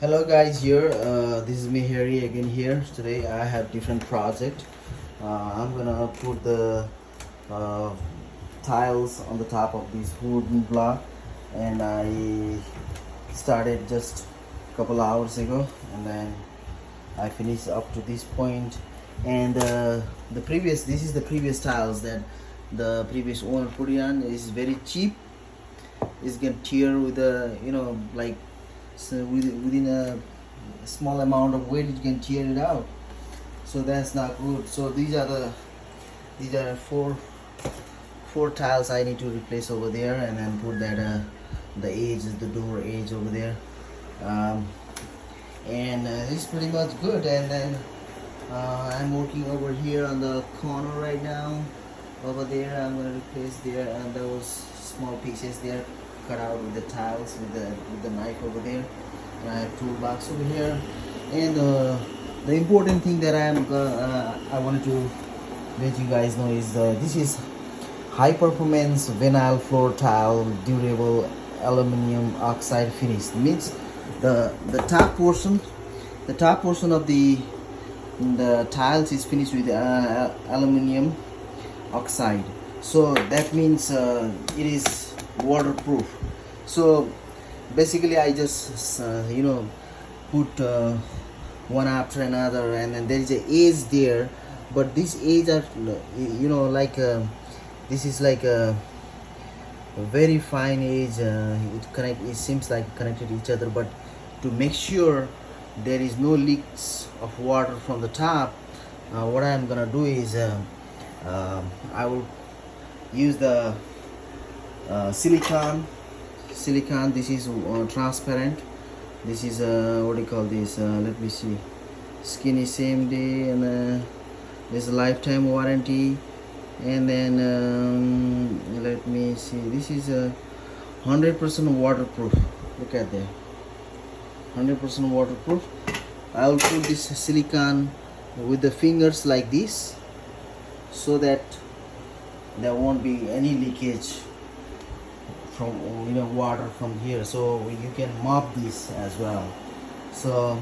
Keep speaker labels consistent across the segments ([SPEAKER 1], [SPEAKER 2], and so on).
[SPEAKER 1] Hello guys, here this is me Harry again here. Today I have different project. I'm gonna put the uh, tiles on the top of this wooden block, and I started just a couple hours ago, and then I finished up to this point. And this is the previous tiles that the previous owner put it on. Is very cheap. It's gonna tear with a like, so within a small amount of weight you can tear it out, so that's not good. So these are four tiles I need to replace over there, and then put that the edge, the door edge over there. um, and it's pretty much good. And then I'm working over here on the corner right now. Over there I'm going to replace there, and those small pieces there cut out with the tiles with the knife over there. And I have toolbox over here. And the important thing that I wanted to let you guys know is this is high performance vinyl floor tile durable aluminum oxide finish. Means the top portion of the tiles is finished with aluminum oxide. So that means it is waterproof. So basically I just put one after another, and then there is a edge there, but these edge are like this is like a very fine edge. It seems like connected each other, but to make sure there is no leaks of water from the top, what I'm gonna do is I will use the silicone. This is transparent. This is what do you call this, let me see, skinny same day, and there's a lifetime warranty. And then let me see, this is a 100% waterproof. Look at that, 100% waterproof. I'll put this silicone with the fingers like this, so that there won't be any leakage from water from here, so you can mop this as well. So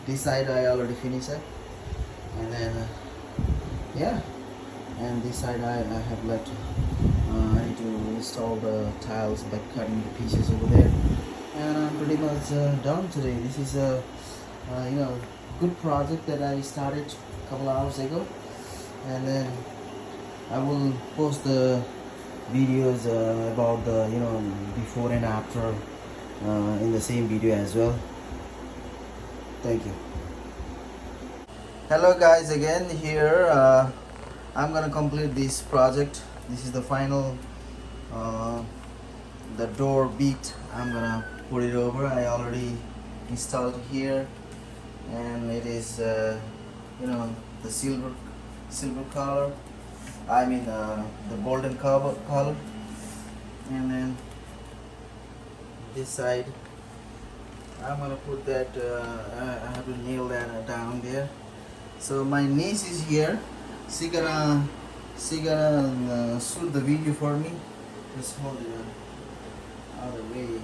[SPEAKER 1] this side I already finished it, and then yeah, and this side I have left. I need to install the tiles by cutting the pieces over there, and I'm pretty much done today. This is a good project that I started a couple hours ago, and then I will post the videos about the before and after in the same video as well. Thank you. Hello guys, again here. I'm gonna complete this project. This is the final the door beat. I'm gonna put it over. I already installed here, and it is the silver color, I mean the golden color. And then this side I'm gonna put that I have to nail that down there. So my niece is here. She gonna shoot the video for me. Just hold it out of the way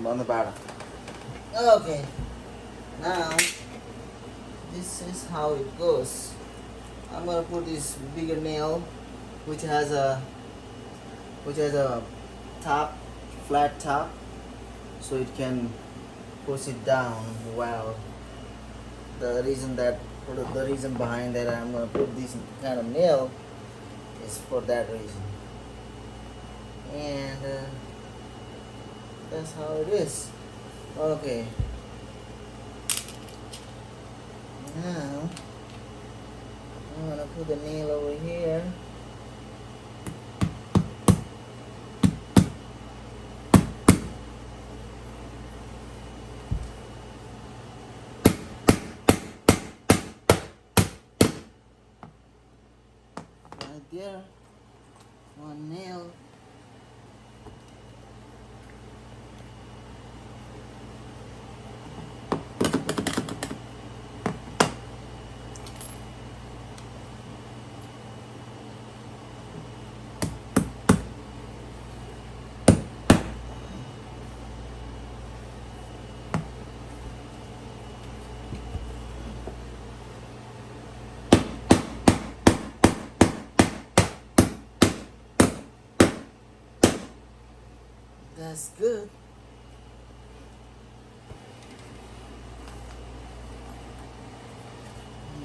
[SPEAKER 1] on the bottom. Okay, now this is how it goes. I'm gonna put this bigger nail, which has a top, flat top, so it can push it down well. The reason behind that I'm gonna put this kind of nail is for that reason, and that's how it is. Okay, now I'm gonna put the nail over here. Right there, one nail. That's good.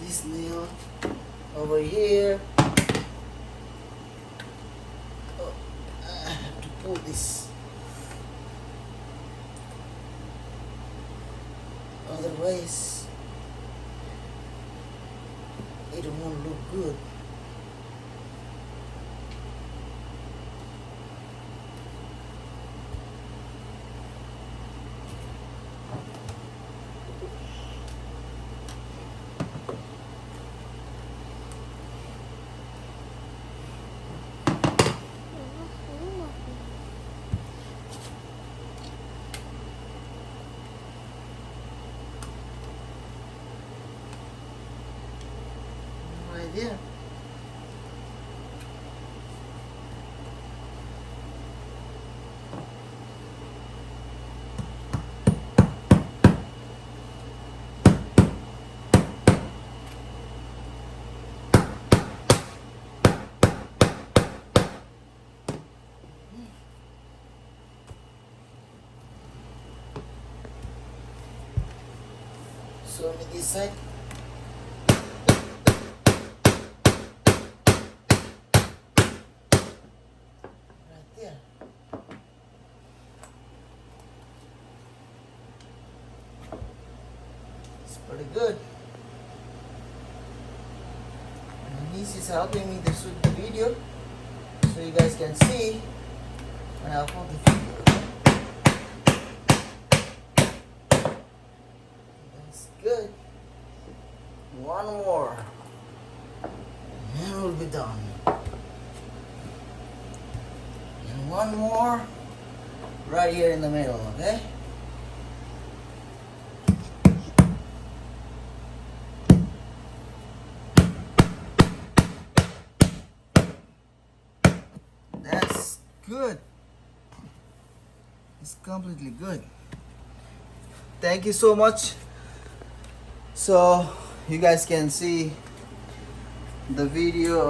[SPEAKER 1] This nail over here. Oh, I have to pull this. Otherwise, it won't look good. Right there. So on this side. Right there. It's pretty good. My niece is helping me to shoot the video so you guys can see when I upload the video. That's good. One more and we'll be done. And one more right here in the middle, okay? That's good. It's completely good. Thank you so much. So you guys can see the video,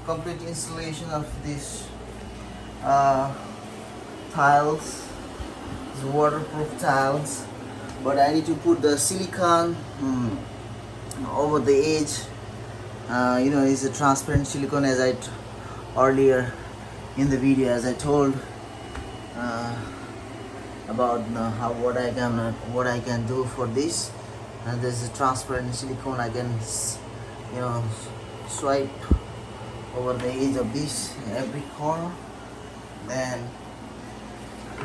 [SPEAKER 1] complete installation of this tiles, these waterproof tiles, but I need to put the silicone over the edge. It's a transparent silicone, as I earlier in the video, as I told about what I can do for this. And there's a transparent silicone. I can swipe over the edge of this every corner. And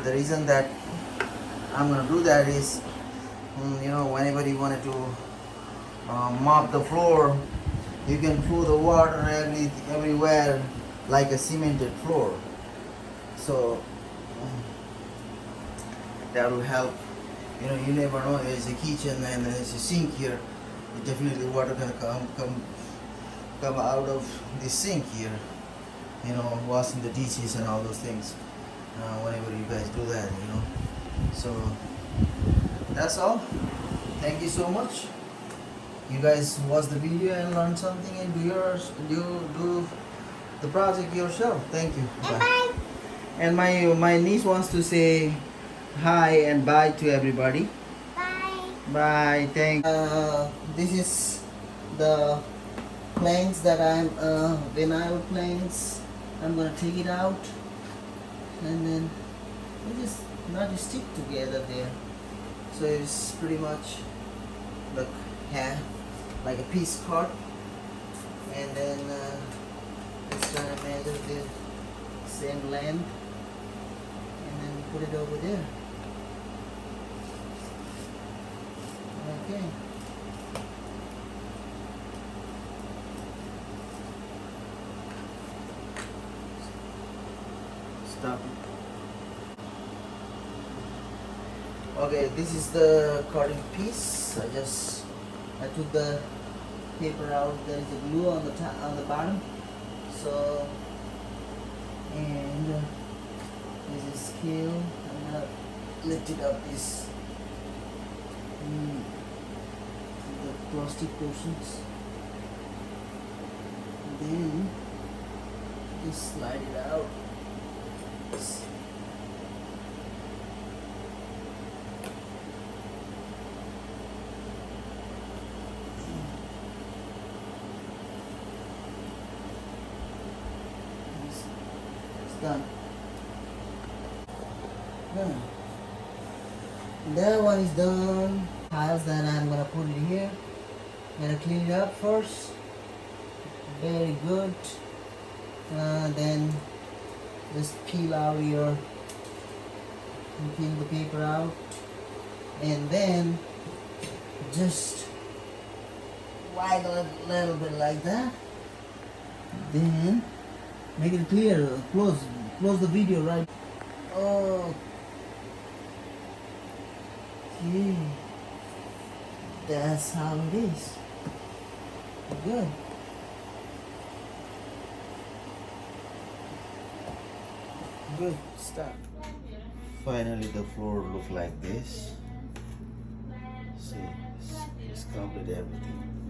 [SPEAKER 1] the reason that I'm gonna do that is whenever you wanted to mop the floor, you can pour the water everywhere like a cemented floor. So that will help. You never know, there's a kitchen and there's a sink here. Definitely water gonna come out of the sink here. Washing the dishes and all those things. Whenever you guys do that, So that's all. Thank you so much. You guys watch the video and learn something and do the project yourself. Thank you. Bye. And my niece wants to say hi and bye to everybody.
[SPEAKER 2] Bye.
[SPEAKER 1] Bye. Thank. This is the planks that vinyl planks. I'm gonna take it out, and then we just not stick together there. So it's pretty much like a piece cut, and then let's try to measure the same length, and then put it over there. Okay. Stop it. Okay, this is the cutting piece. I took the paper out. There is a glue on the bottom. So, and this is scale. I'm gonna lift it up this the plastic portions. Then just slide it out. Yeah. That one is done. Tiles that I'm gonna put it here. I'm gonna clean it up first. Very good. Then just peel out your, peel the paper out, and then just wide a little bit like that. Then make it clear. Close the video right. Okay. That's how it is. Good. Good stuff. Finally, the floor look like this. See, it's complete everything.